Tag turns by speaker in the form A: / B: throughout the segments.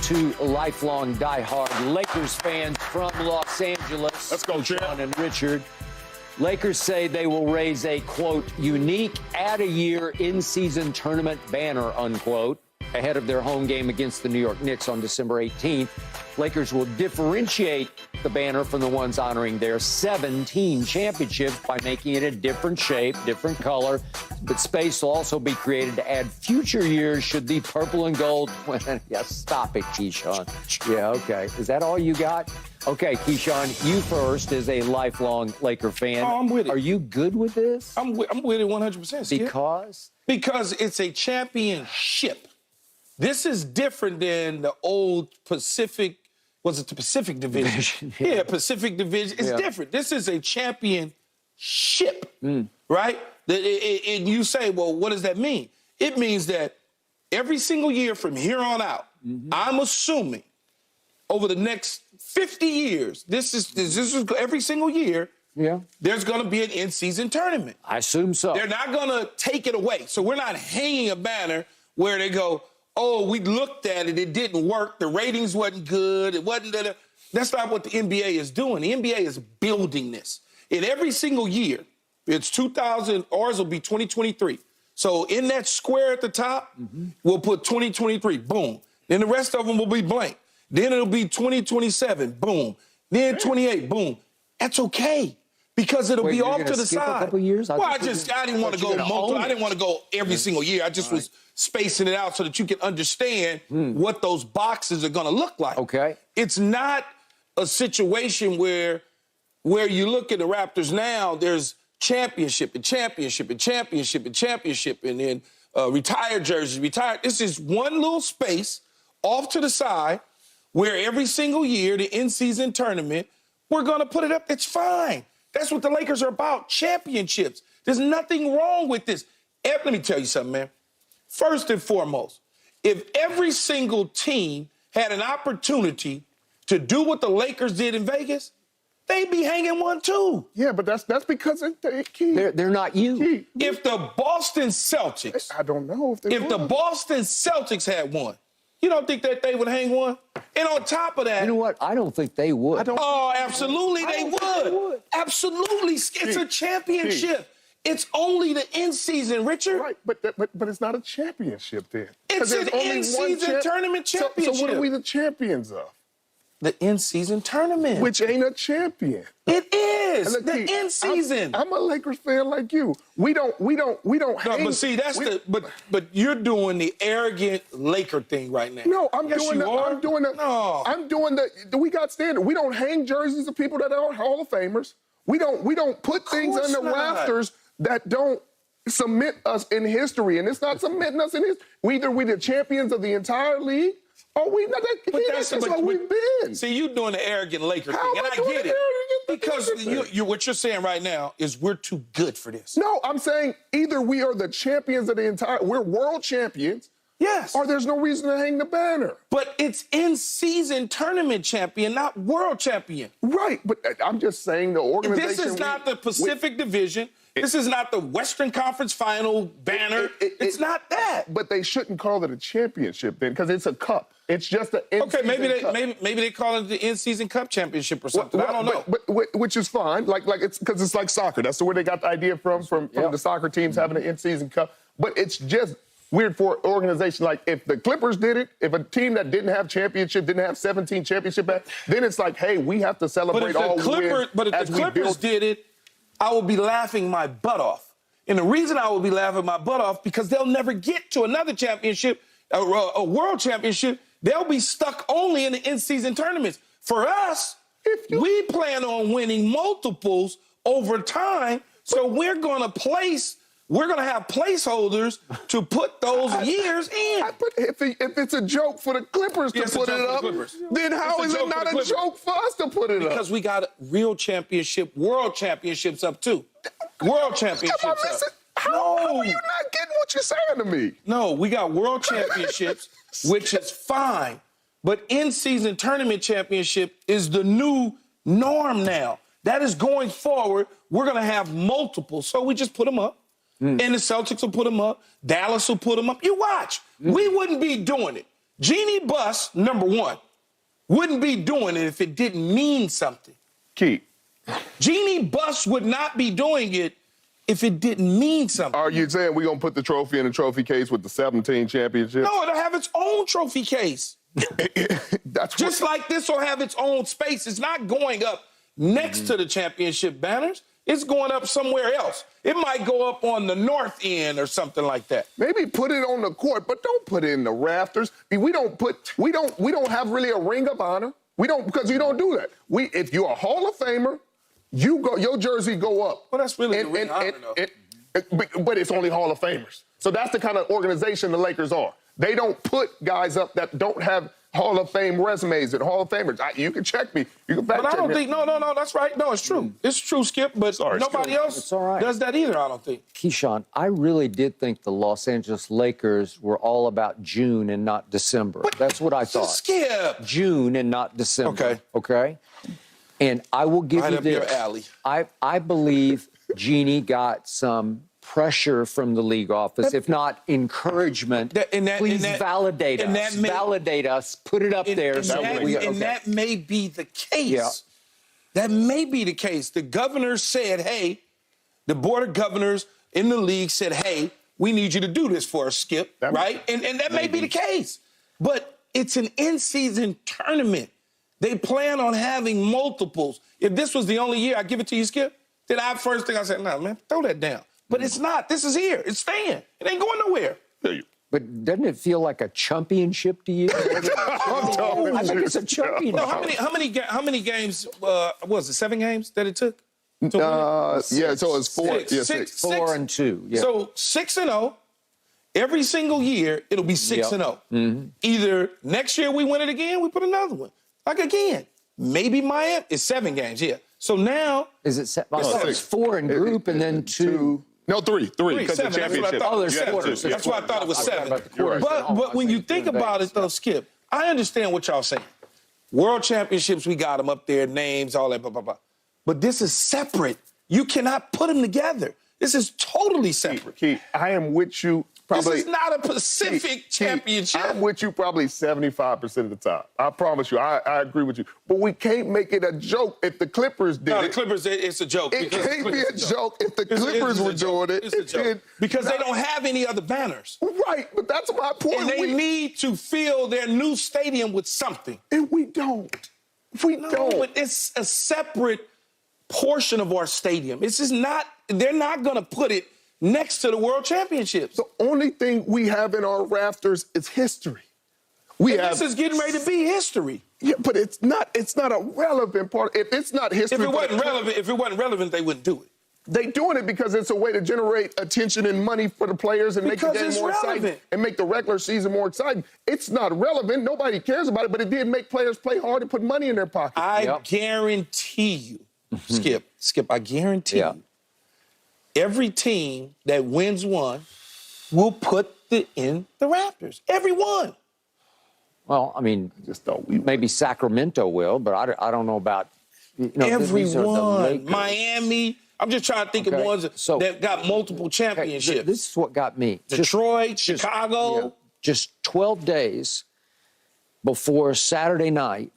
A: two lifelong diehard Lakers fans from Los Angeles.
B: Let's go, Chad.
A: Sean and Richard. Lakers say they will raise a, quote, unique add-a-year in-season tournament banner, unquote, ahead of their home game against the New York Knicks on December 18th. Lakers will differentiate the banner from the ones honoring their 7-team championships by making it a different shape, different color. But space will also be created to add future years should the purple and gold win. Yeah, stop it, Keyshawn. Yeah, okay. Is that all you got? Okay, Keyshawn, you first as a lifelong Laker fan.
B: Oh, I'm with it.
A: Are you good with this?
B: I'm with it 100%. Skip.
A: Because?
B: Because it's a championship. This is different than the old Pacific, was it the Pacific Division? Yeah, Pacific Division. It's different. This is a championship, right? And you say, well, what does that mean? It means that every single year from here on out, I'm assuming over the next 50 years, this is every single year, there's going to be an in-season tournament.
A: I assume so.
B: They're not going to take it away. So we're not hanging a banner where they go, oh, we looked at it, it didn't work, the ratings wasn't good, it wasn't... That's not what the NBA is doing. The NBA is building this. In every single year, it's 2000, ours will be 2023. So in that square at the top, we'll put 2023, boom. Then the rest of them will be blank. Then it'll be 2027, boom. Then 28, boom. That's okay. Because it'll be off to the side.
A: A couple years?
B: I didn't want to go multiple. I didn't want to go every single year. I just was spacing it out so that you can understand what those boxes are going to look like.
A: Okay.
B: It's not a situation where you look at the Raptors now, there's championship and championship and championship and championship and then retired jerseys, retired. This is one little space off to the side where every single year, the in-season tournament, we're going to put it up. It's fine. That's what the Lakers are about, championships. There's nothing wrong with this. Let me tell you something, man. First and foremost, if every single team had an opportunity to do what the Lakers did in Vegas, they'd be hanging one too.
C: Yeah, but that's because
A: they're not you.
B: If the Boston Celtics...
C: I don't know if they
B: If the Boston Celtics had one, you don't think that they would hang one? And on top of that...
A: You know what? I don't think they would.
B: Oh, absolutely they would. Absolutely. It's a championship. It's only the in-season, Richard.
C: Right, but it's not a championship then.
B: It's an in-season tournament championship.
C: So what are we the champions of?
B: The in-season tournament.
C: Which ain't a champion.
B: It is. The in-season.
C: I'm a Lakers fan like you. We don't hang.
B: No, but see, that's but you're doing the arrogant Laker thing right now.
C: No, I'm
B: doing
C: the we got standard. We don't hang jerseys of people that aren't Hall of Famers. We don't put things on the rafters that don't submit us in history. And it's not submitting us in history. Either we the champions of the entire league, or we not. That's what we've been.
B: See, you doing the arrogant Laker thing, and I get it. Because what you're saying right now is we're too good for this.
C: No, I'm saying either we are the champions of the entire, we're world champions.
B: Yes.
C: Or there's no reason to hang the banner.
B: But it's in-season tournament champion, not world champion.
C: Right, but I'm just saying the organization...
B: This is not the Pacific Division. This is not the Western Conference Final banner. It's not that.
C: But they shouldn't call it a championship then, because it's a cup. It's just an in-season cup.
B: Maybe they call it the in-season cup championship or something. I don't know.
C: But which is fine. Like it's because it's like soccer. That's where they got the idea from the soccer teams having an in-season cup. But it's just weird for an organization like if the Clippers did it, if a team that didn't have championship, didn't have 17 championship, then it's like, hey, we have to celebrate all wins.
B: But if the Clippers did it, I would be laughing my butt off. And the reason I would be laughing my butt off because they'll never get to another championship, a world championship. They'll be stuck only in the in-season tournaments. For us, we plan on winning multiples over time, so we're going to have placeholders to put those years in.
C: If it's a joke for the Clippers to put it up, then how is it not a joke for us to put it up?
B: Because we got real championship, world championships up too. World championships up.
C: How are you not getting what you're saying to me?
B: No, we got world championships, which is fine. But in-season tournament championship is the new norm now. That is going forward. We're going to have multiple. So we just put them up. And the Celtics will put them up. Dallas will put them up. You watch. We wouldn't be doing it Jeannie Buss, number one, wouldn't be doing it if it didn't mean something.
C: Keith,
B: Jeannie Buss would not be doing it if it didn't mean something.
C: are you saying we're going to put the trophy in the trophy case with the 17 championships?
B: No, it'll have its own trophy case.
C: That's
B: Just like this will have its own space. It's not going up next to the championship banners. It's going up somewhere else. It might go up on the north end or something like that.
C: Maybe put it on the court, but don't put it in the rafters. We don't have really a ring of honor. We don't, because you don't do that. If you're a Hall of Famer, your jersey go up.
B: Well, that's really the ring of honor, though.
C: But it's only Hall of Famers. So that's the kind of organization the Lakers are. They don't put guys up that don't have Hall of Fame resumes and Hall of Famers. You can check me. You can fact
B: But I
C: check
B: don't
C: me.
B: think, no, that's right. No, it's true. It's true, Skip, but nobody else does that either, I don't think.
A: Keyshawn, I really did think the Los Angeles Lakers were all about June and not December. That's what I thought.
B: Skip.
A: June and not December.
B: Okay.
A: Okay? And I will give
B: Right
A: you
B: up
A: this.
B: your alley.
A: I believe Jeannie got some pressure from the league office, if not encouragement. Please validate us. Validate us. Put it up there.
B: That may be the case.
A: Yeah.
B: That may be the case. The governor said, hey, the board of governors in the league said, hey, we need you to do this for us, Skip, right? And that may be the case. But it's an in-season tournament. They plan on having multiples. If this was the only year, I give it to you, Skip, then first thing I said, no, man, throw that down. But it's not. This is here. It's staying. It ain't going nowhere.
A: But doesn't it feel like a championship to you? I think it's a championship.
B: No, how many games was it? 7 games that it took?
C: Yeah, so it's 4.
B: Six.
A: 4 and 2. Yeah.
B: So 6-0. Every single year, it'll be 6-0. Either next year we win it again, we put another one. Like again, maybe Miami. It's 7 games, yeah. So now
A: is it set? It's 4 in group and then 2.
C: No, 3 because the championship.
B: There's 7. That's why I thought it was 7. But when you think about it, though, Skip, I understand what y'all saying. World championships, we got them up there, names, all that, blah, blah, blah. But this is separate. You cannot put them together. This is totally separate.
C: Keith, I am with you. Probably,
B: this is not a Pacific championship.
C: I'm with you probably 75% of the time. I promise you. I agree with you. But we can't make it a joke if the Clippers did it.
B: No, the Clippers, it's a joke.
C: It can't be a joke if the Clippers were doing it.
B: It's a joke. Because they don't have any other banners.
C: Right, but that's my point.
B: And they need to fill their new stadium with something.
C: And we don't. We don't.
B: But it's a separate portion of our stadium. This is not, they're not going to put it next to the World Championships.
C: The only thing we have in our rafters is history.
B: This is getting ready to be history.
C: Yeah, but it's not a relevant part. If it's not history,
B: if it wasn't relevant, they wouldn't do it.
C: They doing it because it's a way to generate attention and money for the players and make the game more exciting and make the regular season more exciting. It's not relevant. Nobody cares about it, but it did make players play hard and put money in their pocket.
B: I guarantee you, Skip, I guarantee you, every team that wins one will put it in the rafters. Every one.
A: Well, I mean, maybe Sacramento will, but I don't know about
B: everyone. Miami. I'm just trying to think of ones that got multiple championships.
A: This is what got me.
B: Detroit, Chicago.
A: Just 12 days before Saturday night,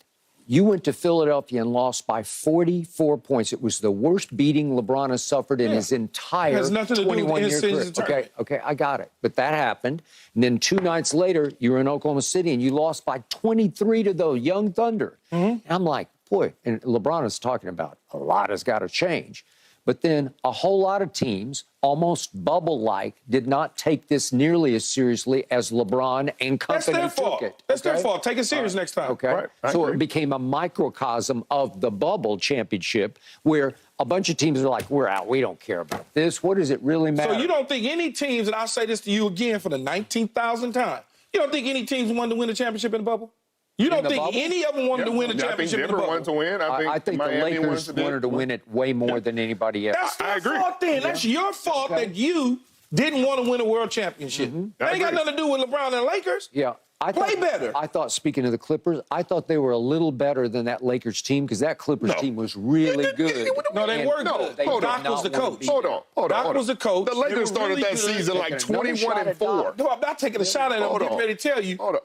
A: you went to Philadelphia and lost by 44 points. It was the worst beating LeBron has suffered in his entire 21-year career. Okay, I got it. But that happened. And then 2 nights later, you were in Oklahoma City and you lost by 23 to the Young Thunder. And I'm like, boy, and LeBron is talking about a lot has got to change. But then a whole lot of teams, almost bubble-like, did not take this nearly as seriously as LeBron and company took it.
B: That's their fault. Take it serious next time.
A: Okay.
C: Right.
A: So it became a microcosm of the bubble championship where a bunch of teams are like, we're out. We don't care about this. What does it really matter?
B: So you don't think any teams, and I'll say this to you again for the 19,000th time, you don't think any teams wanted to win the championship in the bubble? You don't think any of them wanted to win the championship in the bubble?
C: wanted to win.
A: I think the Lakers wanted to win it way more than anybody else.
B: That's their fault then. That's your fault that you didn't want to win a world championship. That ain't got nothing to do with LeBron and the Lakers.
A: Yeah.
B: Play better.
A: I thought, speaking of the Clippers, I thought they were a little better than that Lakers team because that Clippers team was really good.
B: No, they were good. Doc was the coach.
C: Hold on.
B: Doc was the coach.
C: The Lakers started that season like 21-4.
B: No, I'm not taking a shot at them. I'm getting ready to tell you.
C: Hold on.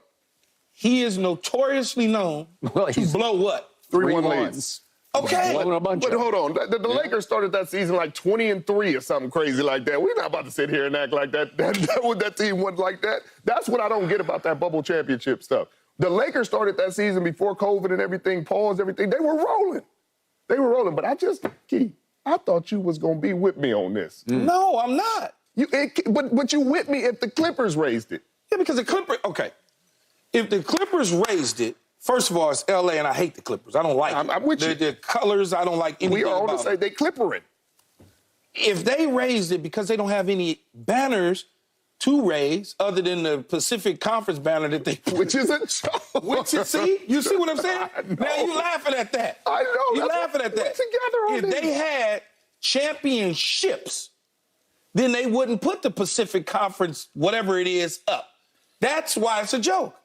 B: he is notoriously known to blow what?
C: 3-1 leads.
B: Okay.
C: But hold on. The Lakers started that season like 20-3 or something crazy like that. We're not about to sit here and act like that. That team wasn't like that. That's what I don't get about that bubble championship stuff. The Lakers started that season before COVID and everything, paused everything. They were rolling. But I thought you was going to be with me on this.
B: No, I'm not.
C: But you with me if the Clippers raised it.
B: Yeah, because the Clippers, okay. If the Clippers raised it, first of all, it's L.A., and I hate the Clippers. I don't like it.
C: I'm with you.
B: Their colors, I don't like anything
C: We are
B: about
C: on to say they Clippering.
B: If they raised it because they don't have any banners to raise other than the Pacific Conference banner that they put.
C: Which is a joke.
B: See? You see what I'm saying? Now you laughing at that.
C: I know.
B: You laughing at that.
C: We're together on
B: If
C: this.
B: they had championships, then they wouldn't put the Pacific Conference, whatever it is, up. That's why it's a joke.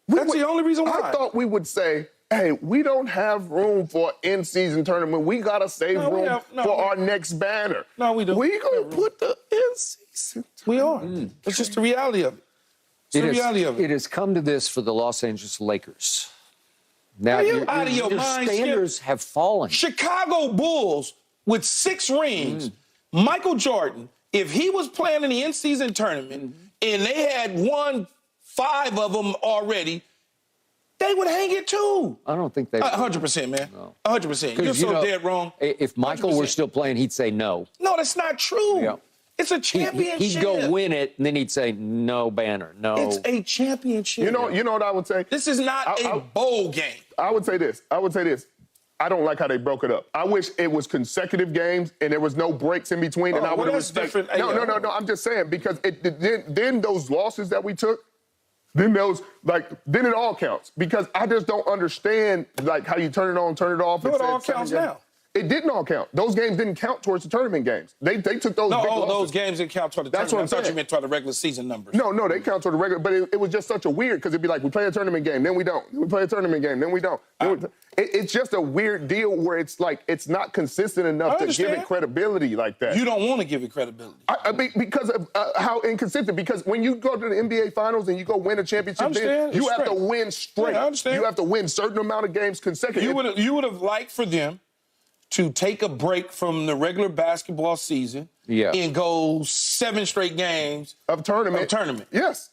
B: That's the only reason why.
C: I thought we would say, hey, we don't have room for an in-season tournament. We got to save room for our next banner.
B: No, we don't.
C: We going to put the in-season tournament.
B: We are. It's just the reality of it. It's the reality of it.
A: It has come to this for the Los Angeles Lakers. Now,
B: Are you out of your mind,
A: standards
B: Skip?
A: have fallen.
B: Chicago Bulls with 6 rings, Michael Jordan, if he was playing in the in-season tournament and they had won 5 of them already, they would hang it too.
A: I don't think they would.
B: 100%, man.
A: No.
B: 100%. You're so dead wrong.
A: If Michael
B: 100%.
A: were still playing, he'd say no.
B: No, that's not true.
A: Yeah.
B: It's a championship.
A: He'd go win it, and then he'd say, no banner, no.
B: It's a championship.
C: You know what I would say?
B: This is not a bowl game.
C: I would say this. I don't like how they broke it up. I wish it was consecutive games and there was no breaks in between. And I would have respected. No. I'm just saying because then those losses that we took, then it all counts. Because I just don't understand how you turn it on, turn it off.
B: No, it all counts now.
C: It didn't all count. Those games didn't count towards the tournament games. They took those big losses.
B: Those games didn't count toward the tournament.
C: That's what I'm saying.
B: I thought you meant toward the regular season numbers.
C: No, they count toward the regular. But it was just such a weird, because it'd be like, we play a tournament game, then we don't. We play a tournament game, then we don't. It's just a weird deal where it's like, it's not consistent enough to give it credibility like that.
B: You don't want to give it credibility.
C: Because of how inconsistent. Because when you go to the NBA Finals and you go win a championship, then you have to win straight.
B: Yeah, I understand.
C: You have to win a certain amount of games consecutively.
B: You would have liked for them to take a break from the regular basketball season and go 7 straight games
C: of tournament. Yes.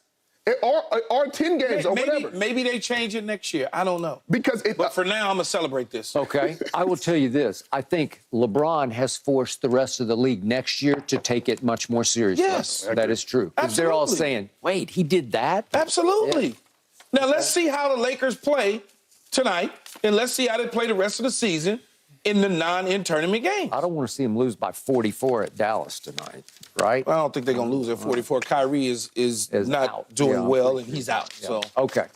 C: Or 10 games or whatever.
B: Maybe they change it next year. I don't know.
C: But
B: for now, I'm going to celebrate this.
A: Okay. I will tell you this. I think LeBron has forced the rest of the league next year to take it much more seriously.
B: Yes.
A: That is true. Because they're all saying, wait, he did that?
B: Absolutely. Yeah. Now, let's see how the Lakers play tonight, and let's see how they play the rest of the season in the non-in-tournament games.
A: I don't want to see him lose by 44 at Dallas tonight, right?
B: I don't think they're going to lose at 44. Kyrie is not
A: out.
B: doing well, and he's out.
A: Yeah.
B: So
A: Okay.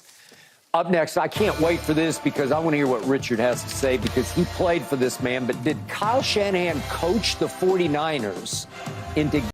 A: Up next, I can't wait for this because I want to hear what Richard has to say because he played for this man. But did Kyle Shanahan coach the 49ers into